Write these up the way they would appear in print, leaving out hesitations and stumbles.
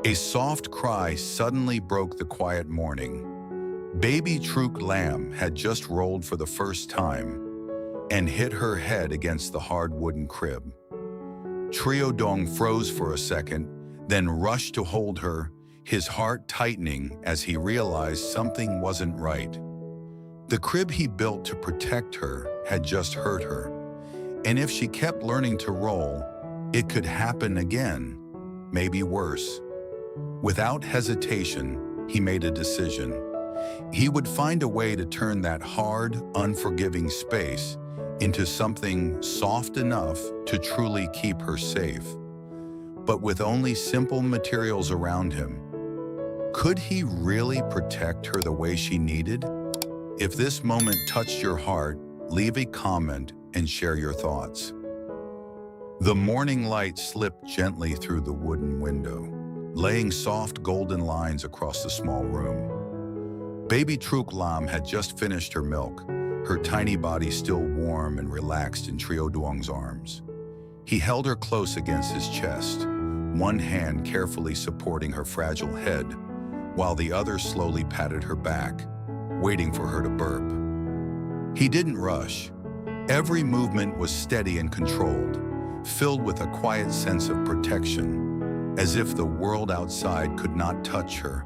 A soft cry suddenly broke the quiet morning. Baby Truc Lam had just rolled for the first time and hit her head against the hard wooden crib. Trieu Duong froze for a second, then rushed to hold her, his heart tightening as he realized something wasn't right. The crib he built to protect her had just hurt her, and if she kept learning to roll, it could happen again, maybe worse. Without hesitation, he made a decision. He would find a way to turn that hard, unforgiving space into something soft enough to truly keep her safe. But with only simple materials around him, could he really protect her the way she needed? If this moment touched your heart, leave a comment and share your thoughts. The morning light slipped gently through the wooden window, laying soft golden lines across the small room. Baby Truc Lam had just finished her milk, her tiny body still warm and relaxed in Trieu Duong's arms. He held her close against his chest, one hand carefully supporting her fragile head, while the other slowly patted her back, waiting for her to burp. He didn't rush. Every movement was steady and controlled, filled with a quiet sense of protection, as if the world outside could not touch her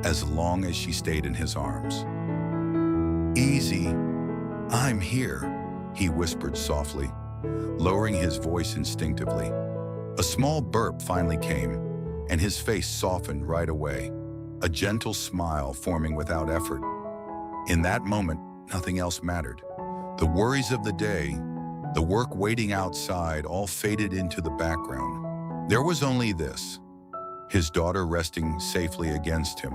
as long as she stayed in his arms. "Easy, I'm here," he whispered softly, lowering his voice instinctively. A small burp finally came, and his face softened right away, a gentle smile forming without effort. In that moment, nothing else mattered. The worries of the day, the work waiting outside, all faded into the background. There was only this: his daughter resting safely against him,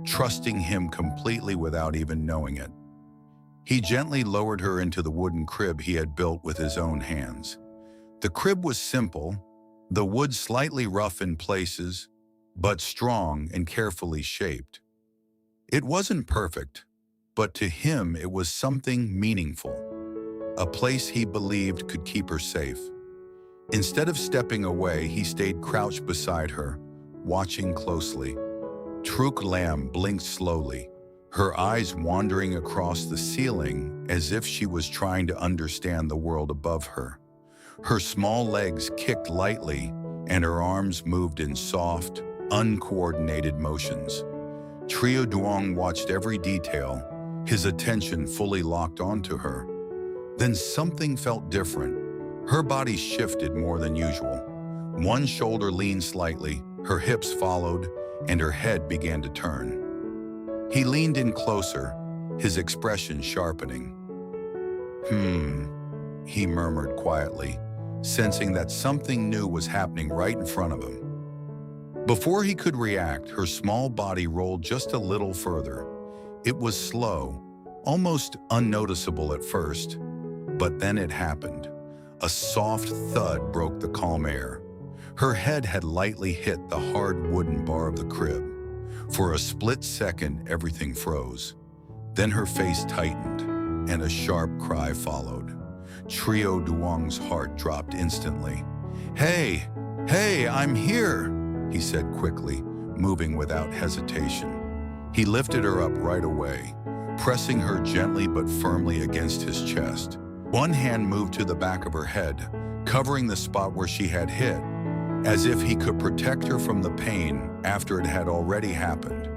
trusting him completely without even knowing it. He gently lowered her into the wooden crib he had built with his own hands. The crib was simple, the wood slightly rough in places, but strong and carefully shaped. It wasn't perfect, but to him it was something meaningful, a place he believed could keep her safe. Instead of stepping away, he stayed crouched beside her, watching closely. Truc Lam blinked slowly, her eyes wandering across the ceiling as if she was trying to understand the world above her. Her small legs kicked lightly, and her arms moved in soft, uncoordinated motions. Trieu Duong watched every detail, his attention fully locked onto her. Then something felt different. Her body shifted more than usual. One shoulder leaned slightly, her hips followed, and her head began to turn. He leaned in closer, his expression sharpening. He murmured quietly, sensing that something new was happening right in front of him. Before he could react, her small body rolled just a little further. It was slow, almost unnoticeable at first, but then it happened. A soft thud broke the calm air. Her head had lightly hit the hard wooden bar of the crib. For a split second, everything froze. Then her face tightened, and a sharp cry followed. Trieu Duong's heart dropped instantly. Hey, I'm here," he said quickly, moving without hesitation. He lifted her up right away, pressing her gently but firmly against his chest. One hand moved to the back of her head, covering the spot where she had hit, as if he could protect her from the pain after it had already happened.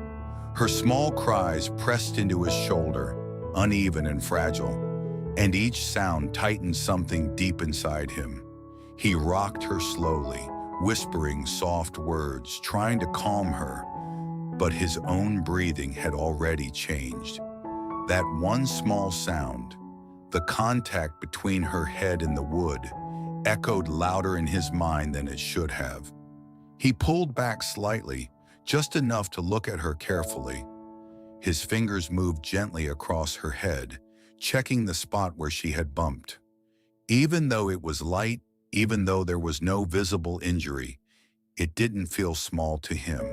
Her small cries pressed into his shoulder, uneven and fragile, and each sound tightened something deep inside him. He rocked her slowly, whispering soft words, trying to calm her, but his own breathing had already changed. That one small sound, the contact between her head and the wood, echoed louder in his mind than it should have. He pulled back slightly, just enough to look at her carefully. His fingers moved gently across her head, checking the spot where she had bumped. Even though it was light, even though there was no visible injury, it didn't feel small to him.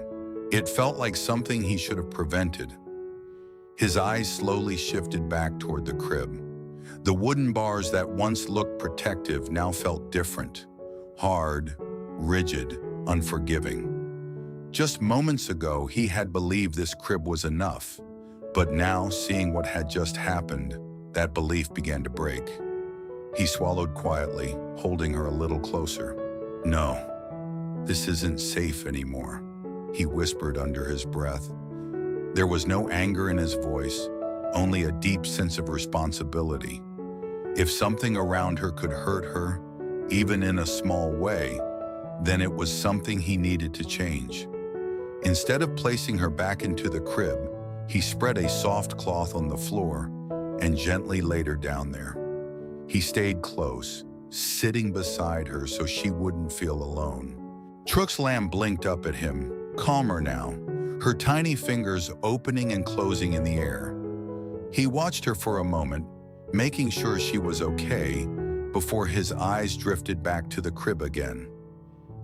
It felt like something he should have prevented. His eyes slowly shifted back toward the crib. The wooden bars that once looked protective now felt different, hard, rigid, unforgiving. Just moments ago, he had believed this crib was enough, but now, seeing what had just happened, that belief began to break. He swallowed quietly, holding her a little closer. "No, this isn't safe anymore," he whispered under his breath. There was no anger in his voice, only a deep sense of responsibility. If something around her could hurt her, even in a small way, then it was something he needed to change. Instead of placing her back into the crib, he spread a soft cloth on the floor and gently laid her down there. He stayed close, sitting beside her so she wouldn't feel alone. Truc Lam blinked up at him, calmer now, her tiny fingers opening and closing in the air. He watched her for a moment, making sure she was okay, before his eyes drifted back to the crib again.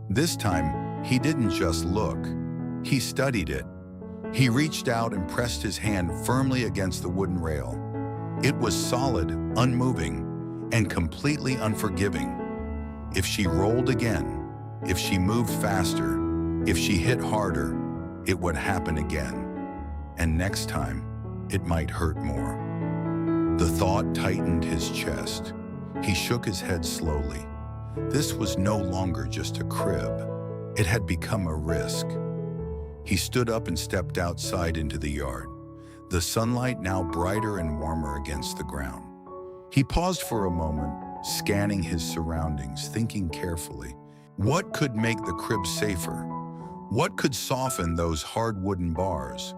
This time, he didn't just look, he studied it. He reached out and pressed his hand firmly against the wooden rail. It was solid, unmoving, and completely unforgiving. If she rolled again, if she moved faster, if she hit harder, it would happen again. And next time, it might hurt more. The thought tightened his chest. He shook his head slowly. This was no longer just a crib. It had become a risk. He stood up and stepped outside into the yard, the sunlight now brighter and warmer against the ground. He paused for a moment, scanning his surroundings, thinking carefully. What could make the crib safer? What could soften those hard wooden bars?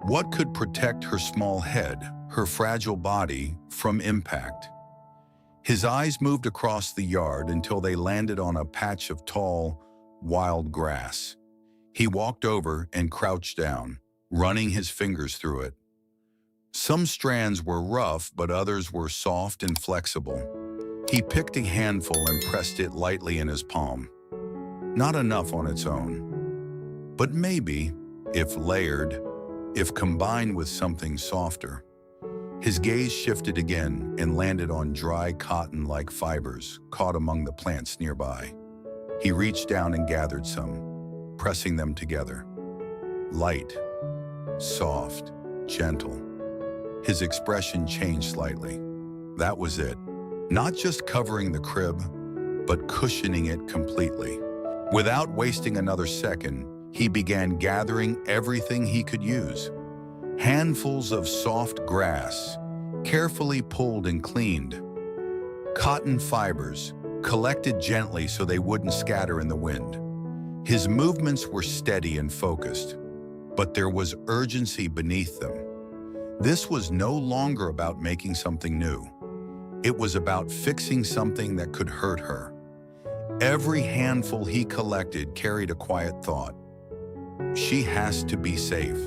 What could protect her small head, her fragile body, from impact? His eyes moved across the yard until they landed on a patch of tall, wild grass. He walked over and crouched down, running his fingers through it. Some strands were rough, but others were soft and flexible. He picked a handful and pressed it lightly in his palm. Not enough on its own, but maybe, if layered, if combined with something softer. His gaze shifted again and landed on dry cotton-like fibers caught among the plants nearby. He reached down and gathered some, pressing them together. Light, soft, gentle. His expression changed slightly. That was it. Not just covering the crib, but cushioning it completely. Without wasting another second, he began gathering everything he could use. Handfuls of soft grass, carefully pulled and cleaned. Cotton fibers, collected gently so they wouldn't scatter in the wind. His movements were steady and focused, but there was urgency beneath them. This was no longer about making something new. It was about fixing something that could hurt her. Every handful he collected carried a quiet thought. She has to be safe.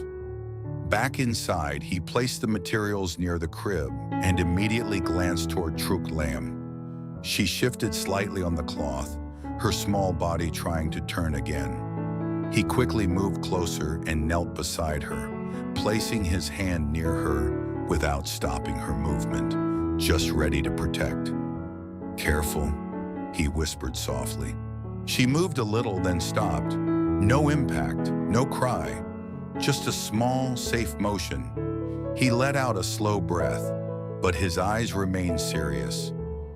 Back inside, he placed the materials near the crib and immediately glanced toward Truc Lam. She shifted slightly on the cloth, her small body trying to turn again. He quickly moved closer and knelt beside her, placing his hand near her without stopping her movement, just ready to protect. "Careful," he whispered softly. She moved a little, then stopped. No impact, no cry, just a small, safe motion. He let out a slow breath, but his eyes remained serious.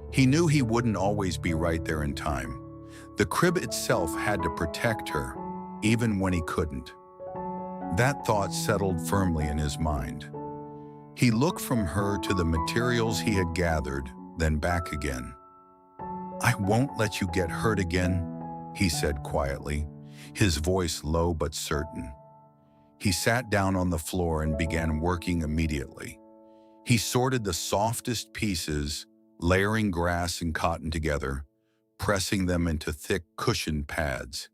He knew he wouldn't always be right there in time. The crib itself had to protect her, even when he couldn't. That thought settled firmly in his mind. He looked from her to the materials he had gathered, then back again. "I won't let you get hurt again," he said quietly, his voice low but certain. He sat down on the floor and began working immediately. He sorted the softest pieces, layering grass and cotton together, pressing them into thick, cushioned pads.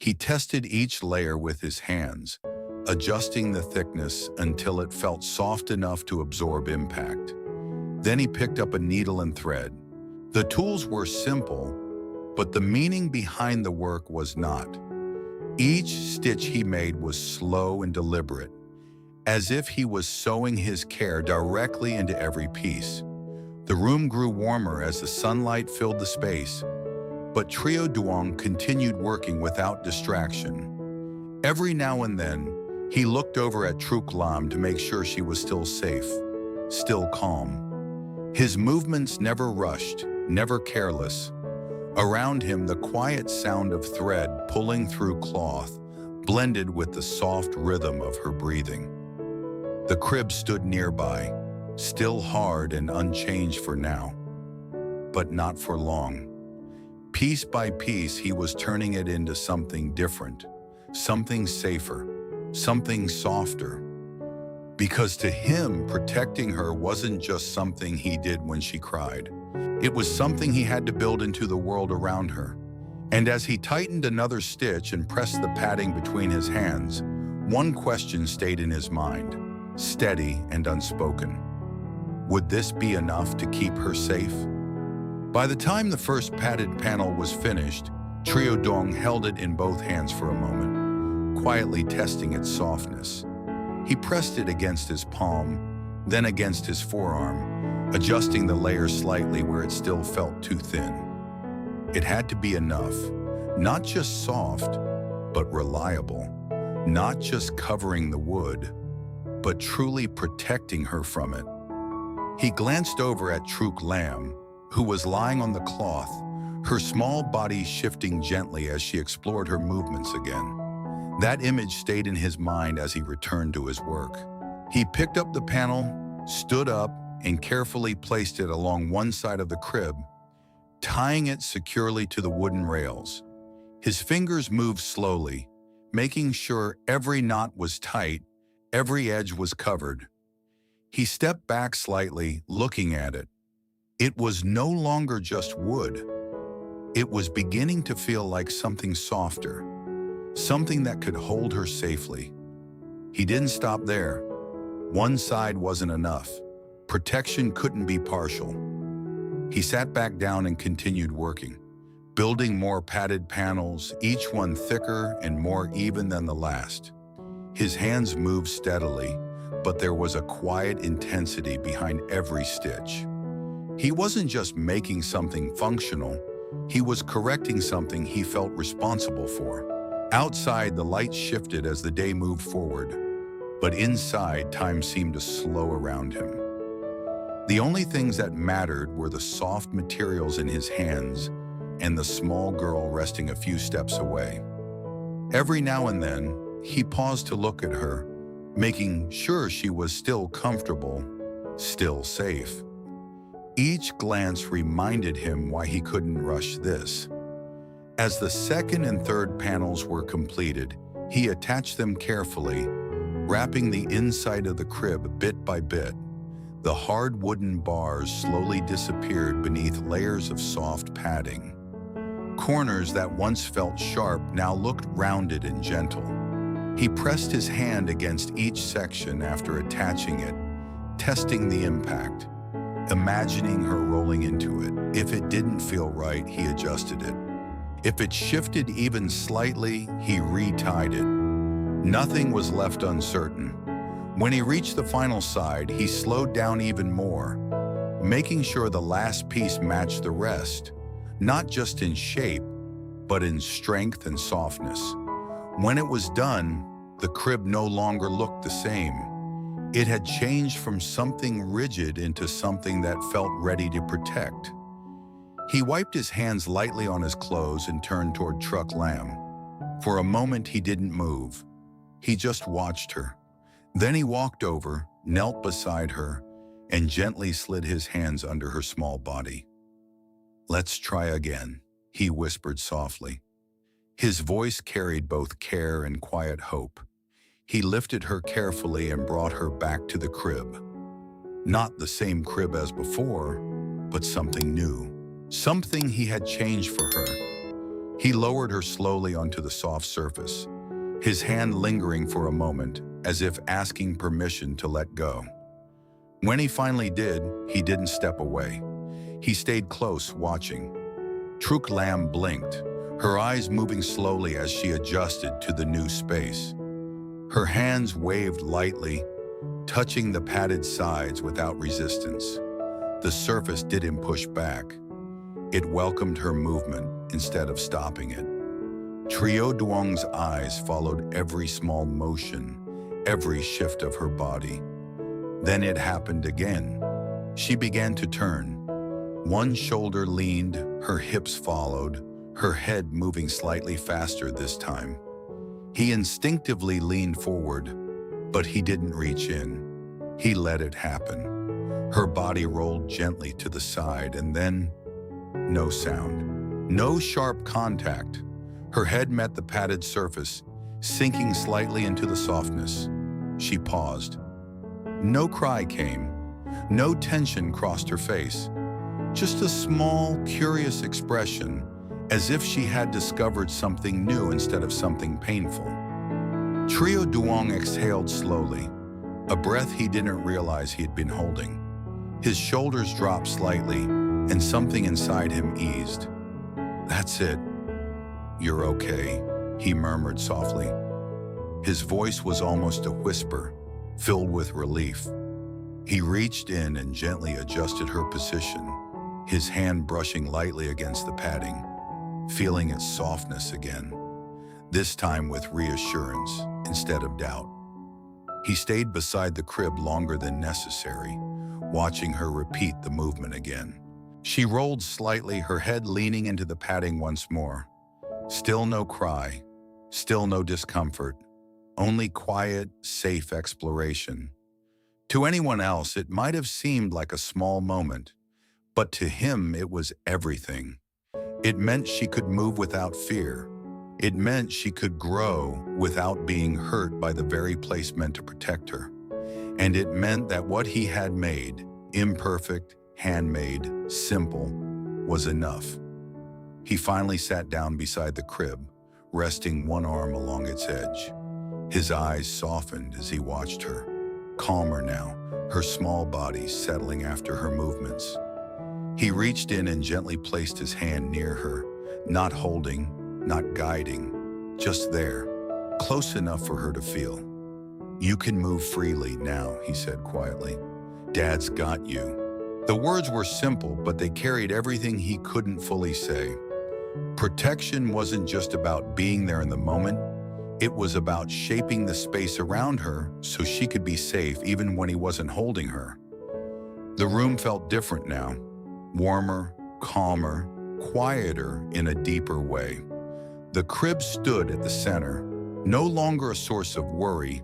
He tested each layer with his hands, adjusting the thickness until it felt soft enough to absorb impact. Then he picked up a needle and thread. The tools were simple, but the meaning behind the work was not. Each stitch he made was slow and deliberate, as if he was sewing his care directly into every piece. The room grew warmer as the sunlight filled the space, but Trieu Duong continued working without distraction. Every now and then, he looked over at Truc Lam to make sure she was still safe, still calm. His movements never rushed, never careless. Around him, the quiet sound of thread pulling through cloth blended with the soft rhythm of her breathing. The crib stood nearby, still hard and unchanged for now, but not for long. Piece by piece, he was turning it into something different, something safer, something softer. Because to him, protecting her wasn't just something he did when she cried. It was something he had to build into the world around her. And as he tightened another stitch and pressed the padding between his hands, one question stayed in his mind, steady and unspoken. Would this be enough to keep her safe? By the time the first padded panel was finished, Trieu Duong held it in both hands for a moment, quietly testing its softness. He pressed it against his palm, then against his forearm, adjusting the layers slightly where it still felt too thin. It had to be enough, not just soft, but reliable, not just covering the wood, but truly protecting her from it. He glanced over at Truc Lam, who was lying on the cloth, her small body shifting gently as she explored her movements again. That image stayed in his mind as he returned to his work. He picked up the panel, stood up, and carefully placed it along one side of the crib, tying it securely to the wooden rails. His fingers moved slowly, making sure every knot was tight, every edge was covered. He stepped back slightly, looking at it. It was no longer just wood. It was beginning to feel like something softer, something that could hold her safely. He didn't stop there. One side wasn't enough. Protection couldn't be partial. He sat back down and continued working, building more padded panels, each one thicker and more even than the last. His hands moved steadily, but there was a quiet intensity behind every stitch. He wasn't just making something functional, he was correcting something he felt responsible for. Outside, the light shifted as the day moved forward, but inside, time seemed to slow around him. The only things that mattered were the soft materials in his hands and the small girl resting a few steps away. Every now and then, he paused to look at her, making sure she was still comfortable, still safe. Each glance reminded him why he couldn't rush this. As the second and third panels were completed, he attached them carefully, wrapping the inside of the crib bit by bit. The hard wooden bars slowly disappeared beneath layers of soft padding. Corners that once felt sharp now looked rounded and gentle. He pressed his hand against each section after attaching it, testing the impact, imagining her rolling into it. If it didn't feel right, he adjusted it. If it shifted even slightly, he retied it. Nothing was left uncertain. When he reached the final side, he slowed down even more, making sure the last piece matched the rest, not just in shape, but in strength and softness. When it was done, the crib no longer looked the same. It had changed from something rigid into something that felt ready to protect. He wiped his hands lightly on his clothes and turned toward Truc Lam. For a moment, he didn't move. He just watched her. Then he walked over, knelt beside her, and gently slid his hands under her small body. "Let's try again," he whispered softly. His voice carried both care and quiet hope. He lifted her carefully and brought her back to the crib. Not the same crib as before, but something new. Something he had changed for her. He lowered her slowly onto the soft surface, his hand lingering for a moment, as if asking permission to let go. When he finally did, he didn't step away. He stayed close, watching. Truc Lam blinked, her eyes moving slowly as she adjusted to the new space. Her hands waved lightly, touching the padded sides without resistance. The surface didn't push back. It welcomed her movement instead of stopping it. Trieu Duong's eyes followed every small motion, every shift of her body. Then it happened again. She began to turn. One shoulder leaned, her hips followed, her head moving slightly faster this time. He instinctively leaned forward, but he didn't reach in. He let it happen. Her body rolled gently to the side, and then no sound. No sharp contact. Her head met the padded surface, sinking slightly into the softness. She paused. No cry came. No tension crossed her face. Just a small, curious expression, as if she had discovered something new instead of something painful. Trieu Duong exhaled slowly, a breath he didn't realize he had been holding. His shoulders dropped slightly, and something inside him eased. "That's it. You're okay," he murmured softly. His voice was almost a whisper, filled with relief. He reached in and gently adjusted her position, his hand brushing lightly against the padding, feeling its softness again, this time with reassurance instead of doubt. He stayed beside the crib longer than necessary, watching her repeat the movement again. She rolled slightly, her head leaning into the padding once more. Still no cry, still no discomfort, only quiet, safe exploration. To anyone else, it might have seemed like a small moment, but to him it was everything. It meant she could move without fear. It meant she could grow without being hurt by the very place meant to protect her. And it meant that what he had made, imperfect, handmade, simple, was enough. He finally sat down beside the crib, resting one arm along its edge. His eyes softened as he watched her, calmer now, her small body settling after her movements. He reached in and gently placed his hand near her, not holding, not guiding, just there, close enough for her to feel. "You can move freely now," he said quietly. "Dad's got you." The words were simple, but they carried everything he couldn't fully say. Protection wasn't just about being there in the moment. It was about shaping the space around her so she could be safe even when he wasn't holding her. The room felt different now, warmer, calmer, quieter in a deeper way. The crib stood at the center, no longer a source of worry,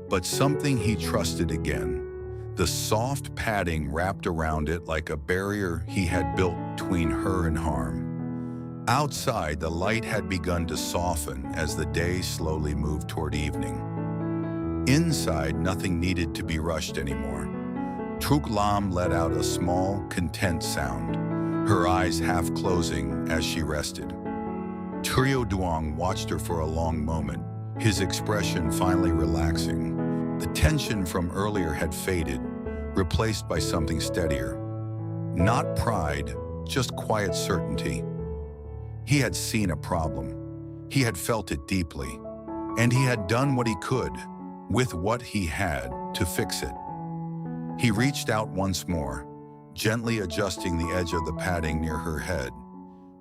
but something he trusted again. The soft padding wrapped around it like a barrier he had built between her and harm. Outside, the light had begun to soften as the day slowly moved toward evening. Inside, nothing needed to be rushed anymore. Truc Lam let out a small, content sound, her eyes half closing as she rested. Trieu Duong watched her for a long moment, his expression finally relaxing. The tension from earlier had faded, replaced by something steadier. Not pride, just quiet certainty. He had seen a problem. He had felt it deeply. And he had done what he could, with what he had, to fix it. He reached out once more, gently adjusting the edge of the padding near her head,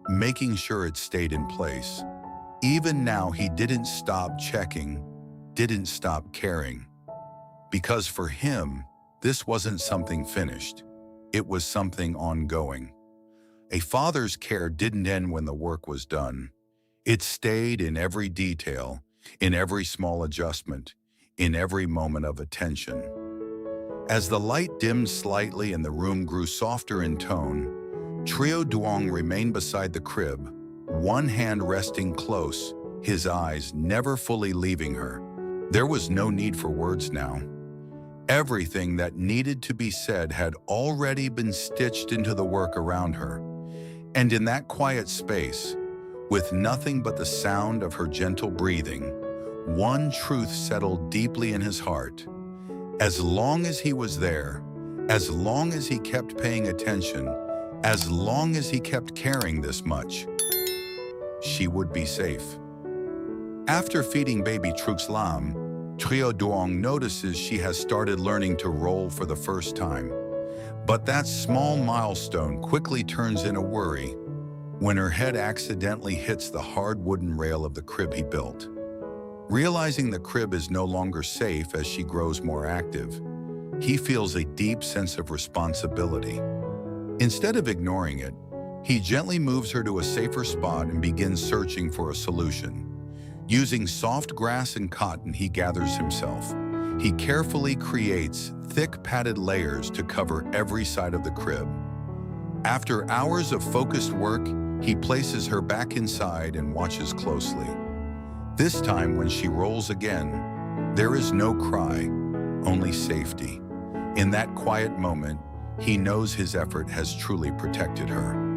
making sure it stayed in place. Even now, he didn't stop checking, didn't stop caring. Because for him, this wasn't something finished. It was something ongoing. A father's care didn't end when the work was done. It stayed in every detail, in every small adjustment, in every moment of attention. As the light dimmed slightly and the room grew softer in tone, Trieu Duong remained beside the crib, one hand resting close, his eyes never fully leaving her. There was no need for words now. Everything that needed to be said had already been stitched into the work around her. And in that quiet space, with nothing but the sound of her gentle breathing, one truth settled deeply in his heart. As long as he was there, as long as he kept paying attention, as long as he kept caring this much, she would be safe. After feeding baby Truc Lam, Trieu Duong notices she has started learning to roll for the first time. But that small milestone quickly turns in a worry. when her head accidentally hits the hard wooden rail of the crib he built. Realizing the crib is no longer safe as she grows more active, he feels a deep sense of responsibility. Instead of ignoring it, he gently moves her to a safer spot and begins searching for a solution. Using soft grass and cotton he gathers himself. He carefully creates thick padded layers to cover every side of the crib. After hours of focused work, he places her back inside and watches closely. This time when she rolls again, there is no cry, only safety. In that quiet moment, he knows his effort has truly protected her.